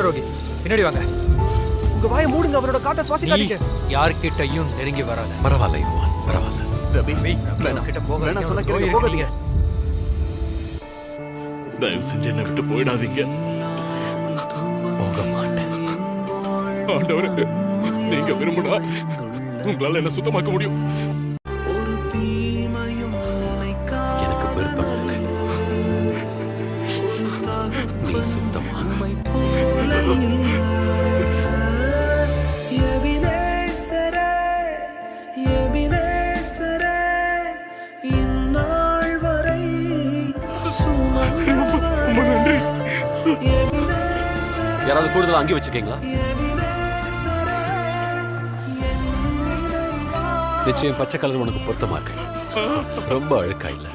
ரோகி பின்னாடி வாங்க. உங்க வாயை மூடுங்க, அவரோட காட்ட சுவாசிக்காதீங்க. யார்கிட்டயும் நெருங்கி வராத. பரவாயில்ல யுவான், பரவாயில்ல. ரவி, வேணாம் கிட்ட போக வேணாம் சொன்னா கேளுங்க, போகாதீங்க. தயவு செஞ்சு என்னை விட்டு போயிடாதீங்க. போக மாட்டேன். ஆண்டவரே, நீங்க விரும்பினா உங்களால என்ன சுத்தமாக்க முடியும். எனக்கு விருப்பம் இல்லை. நீ சுத்தமா யாராவது கூடுதல் அங்கி வச்சிருக்கீங்களா? நிச்சயம் பச்சை கலர் உனக்கு பொருத்தமா இருக்கு. ரொம்ப அழுக்கா இல்ல.